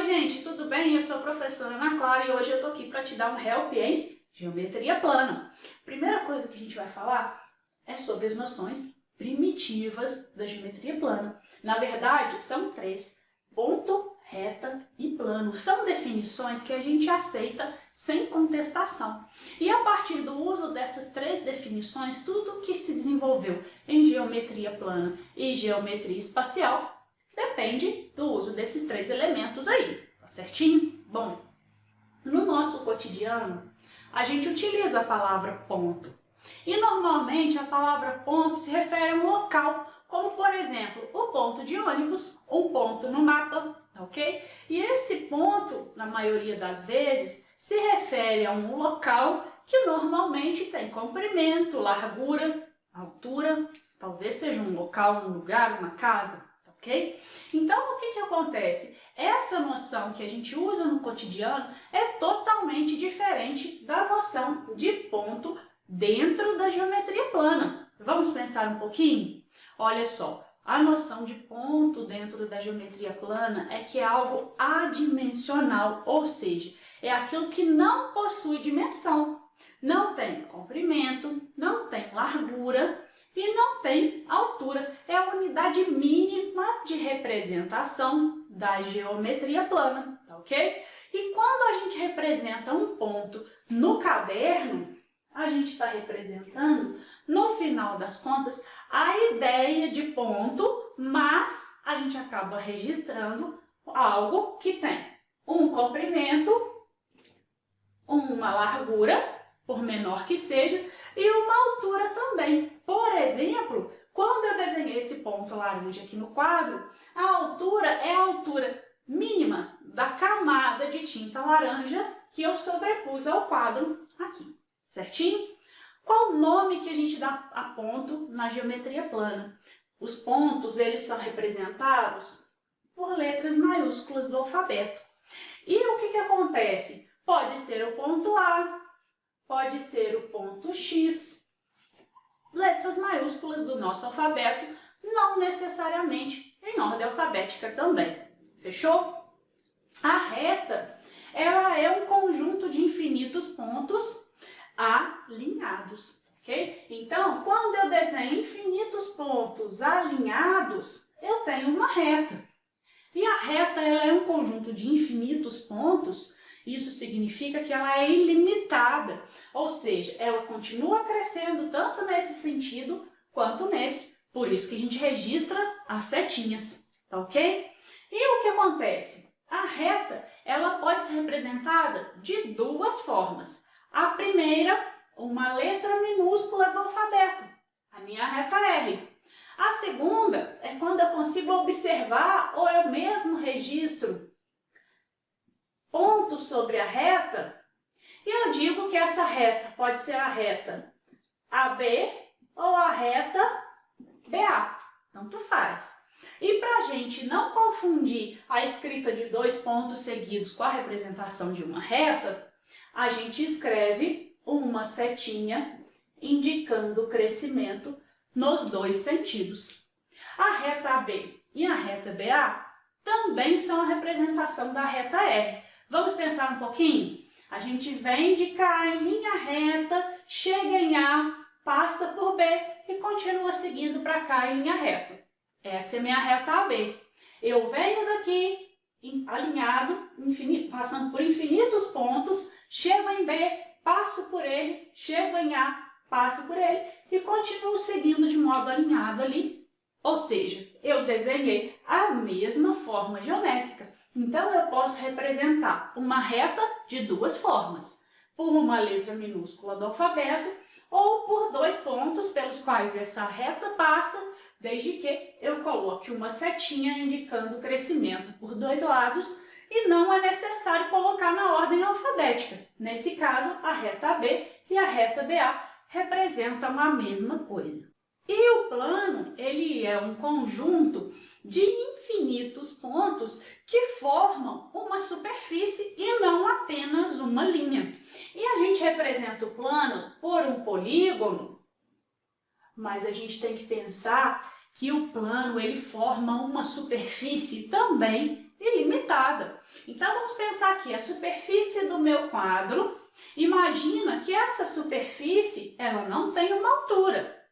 Oi gente, tudo bem? Eu sou a professora Ana Clara e hoje eu tô aqui para te dar um help em geometria plana. Primeira coisa que a gente vai falar é sobre as noções primitivas da geometria plana. Na verdade, são três: ponto, reta e plano. São definições que a gente aceita sem contestação. E a partir do uso dessas três definições, tudo que se desenvolveu em geometria plana e geometria espacial depende do uso desses três elementos aí, tá certinho? Bom, no nosso cotidiano, a gente utiliza a palavra ponto. E normalmente a palavra ponto se refere a um local, como por exemplo, o ponto de ônibus, um ponto no mapa, ok? E esse ponto, na maioria das vezes, se refere a um local que normalmente tem comprimento, largura, altura, talvez seja um local, um lugar, uma casa. Okay? Então, o que acontece? Essa noção que a gente usa no cotidiano é totalmente diferente da noção de ponto dentro da geometria plana. Vamos pensar um pouquinho? Olha só, a noção de ponto dentro da geometria plana é que é algo adimensional, ou seja, é aquilo que não possui dimensão. Não tem comprimento, não tem largura e não tem altura. É a unidade mínima de representação da geometria plana, tá ok? E quando a gente representa um ponto no caderno, a gente está representando, no final das contas, a ideia de ponto, mas a gente acaba registrando algo que tem um comprimento, uma largura, por menor que seja, e uma altura também. Por exemplo, quando eu desenhei esse ponto laranja aqui no quadro, a altura é a altura mínima da camada de tinta laranja que eu sobrepus ao quadro aqui, certinho? Qual o nome que a gente dá a ponto na geometria plana? Os pontos, eles são representados por letras maiúsculas do alfabeto. E o que acontece? Pode ser o ponto A, pode ser o ponto X, letras maiúsculas do nosso alfabeto, não necessariamente em ordem alfabética também. Fechou? A reta, ela é um conjunto de infinitos pontos alinhados, ok? Então, quando eu desenho infinitos pontos alinhados, eu tenho uma reta. E a reta, ela é um conjunto de infinitos pontos. Isso significa que ela é ilimitada, ou seja, ela continua crescendo tanto nesse sentido quanto nesse. Por isso que a gente registra as setinhas, tá ok? E o que acontece? A reta, ela pode ser representada de duas formas. A primeira, uma letra minúscula do alfabeto, a minha reta R. A segunda é quando eu consigo observar ou eu mesmo registro pontos sobre a reta, e eu digo que essa reta pode ser a reta AB ou a reta BA, tanto faz. E para a gente não confundir a escrita de dois pontos seguidos com a representação de uma reta, a gente escreve uma setinha indicando o crescimento nos dois sentidos. A reta AB e a reta BA também são a representação da reta R. Vamos pensar um pouquinho? A gente vem de cá em linha reta, chega em A, passa por B e continua seguindo para cá em linha reta. Essa é minha reta AB. Eu venho daqui alinhado, passando por infinitos pontos, chego em B, passo por ele, chego em A, passo por ele e continuo seguindo de modo alinhado ali. Ou seja, eu desenhei a mesma forma geométrica. Então, eu posso representar uma reta de duas formas, por uma letra minúscula do alfabeto ou por dois pontos pelos quais essa reta passa, desde que eu coloque uma setinha indicando o crescimento por dois lados e não é necessário colocar na ordem alfabética. Nesse caso, a reta AB e a reta BA representam a mesma coisa. E o plano, ele é um conjunto de infinitos pontos que formam uma superfície e não apenas uma linha. E a gente representa o plano por um polígono, mas a gente tem que pensar que o plano ele forma uma superfície também ilimitada. Então, vamos pensar aqui, a superfície do meu quadro, imagina que essa superfície, ela não tem uma altura,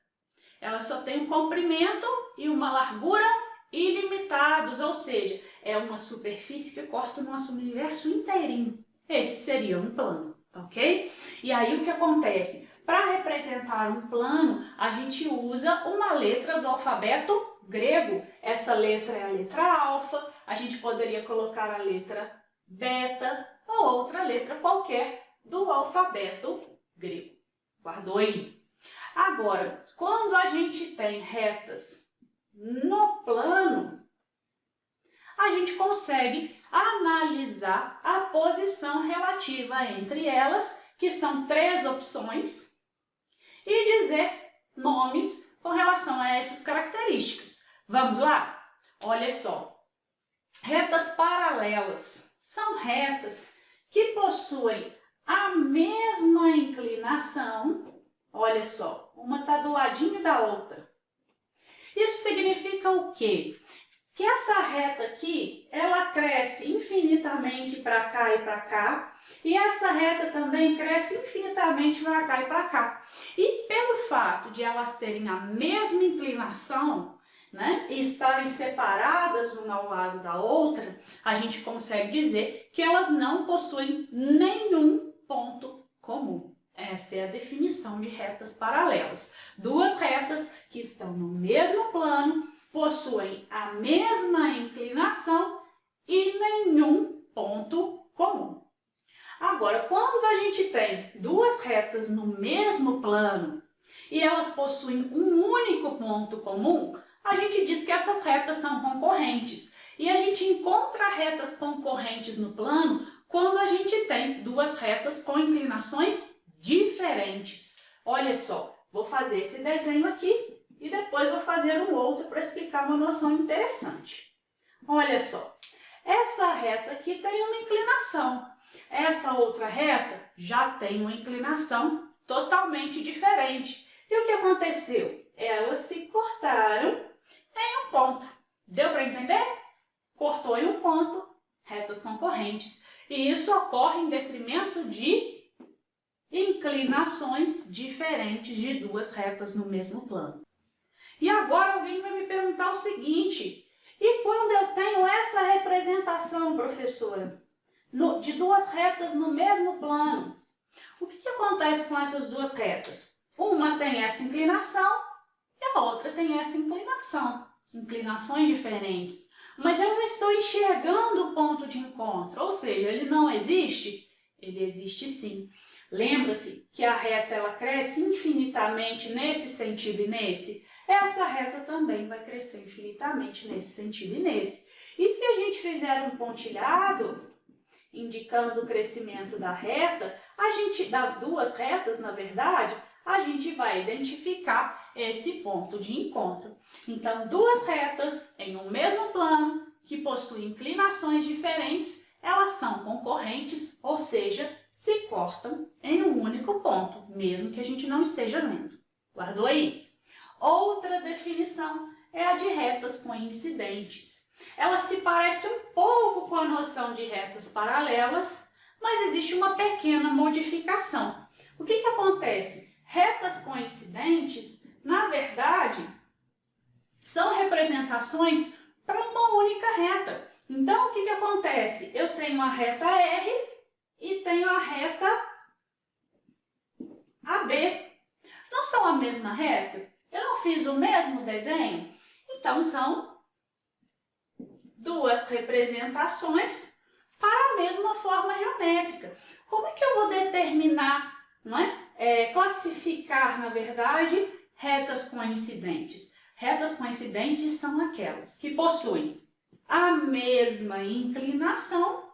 ela só tem um comprimento e uma largura ilimitados, ou seja, é uma superfície que corta o nosso universo inteirinho. Esse seria um plano, ok? E aí o que acontece? Para representar um plano, a gente usa uma letra do alfabeto grego. Essa letra é a letra alfa, a gente poderia colocar a letra beta ou outra letra qualquer do alfabeto grego. Guardou aí? Agora, quando a gente tem retas no plano, a gente consegue analisar a posição relativa entre elas, que são 3 opções, e dizer nomes com relação a essas características. Vamos lá? Olha só. Retas paralelas são retas que possuem a mesma inclinação. Olha só, uma está do ladinho da outra. Isso significa o quê? Que essa reta aqui, ela cresce infinitamente para cá e para cá, e essa reta também cresce infinitamente para cá e para cá. E pelo fato de elas terem a mesma inclinação, né, e estarem separadas uma ao lado da outra, a gente consegue dizer que elas não possuem nenhum ponto comum. Essa é a definição de retas paralelas. 2 retas que estão no mesmo plano, possuem a mesma inclinação e nenhum ponto comum. Agora, quando a gente tem 2 retas no mesmo plano e elas possuem um único ponto comum, a gente diz que essas retas são concorrentes. E a gente encontra retas concorrentes no plano quando a gente tem 2 retas com inclinações diferentes. Olha só, vou fazer esse desenho aqui e depois vou fazer um outro para explicar uma noção interessante. Olha só, essa reta aqui tem uma inclinação. Essa outra reta já tem uma inclinação totalmente diferente. E o que aconteceu? Elas se cortaram em um ponto. Deu para entender? Cortou em um ponto, retas concorrentes. E isso ocorre em detrimento de inclinações diferentes de 2 retas no mesmo plano. E agora alguém vai me perguntar o seguinte: e quando eu tenho essa representação, professora, de 2 retas no mesmo plano, o que acontece com essas 2 retas? Uma tem essa inclinação e a outra tem essa inclinação, inclinações diferentes. Mas eu não estou enxergando o ponto de encontro, ou seja, ele não existe? Ele existe sim. Lembra-se que a reta ela cresce infinitamente nesse sentido e nesse? Essa reta também vai crescer infinitamente nesse sentido e nesse. E se a gente fizer um pontilhado, indicando o crescimento da reta, das 2 retas, na verdade, a gente vai identificar esse ponto de encontro. Então, 2 retas em um mesmo plano, que possuem inclinações diferentes, elas são concorrentes, ou seja, se cortam em um único ponto, mesmo que a gente não esteja vendo. Guardou aí? Outra definição é a de retas coincidentes. Ela se parece um pouco com a noção de retas paralelas, mas existe uma pequena modificação. O que acontece? Retas coincidentes, na verdade, são representações para uma única reta. Então, o que acontece? Eu tenho a reta R e tenho a reta AB. Não são a mesma reta? Eu não fiz o mesmo desenho? Então, são 2 representações para a mesma forma geométrica. Como é que eu vou determinar, classificar, na verdade, retas coincidentes? Retas coincidentes são aquelas que possuem a mesma inclinação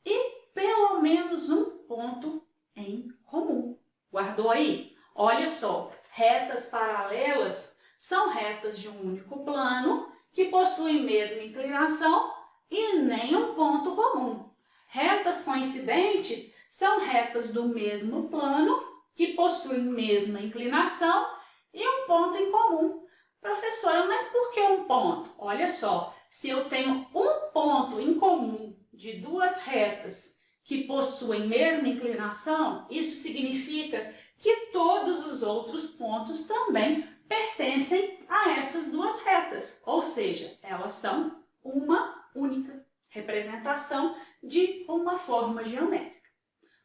e pelo menos um ponto em comum. Guardou aí? Olha só, retas paralelas são retas de um único plano que possuem mesma inclinação e nenhum ponto comum. Retas coincidentes são retas do mesmo plano que possuem mesma inclinação e um ponto em comum. Professora, mas por que um ponto? Olha só, se eu tenho um ponto em comum de duas retas que possuem mesma inclinação, isso significa que todos os outros pontos também pertencem a essas duas retas, ou seja, elas são uma única representação de uma forma geométrica.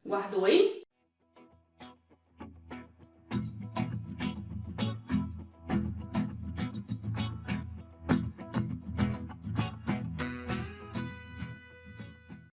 Guardou aí?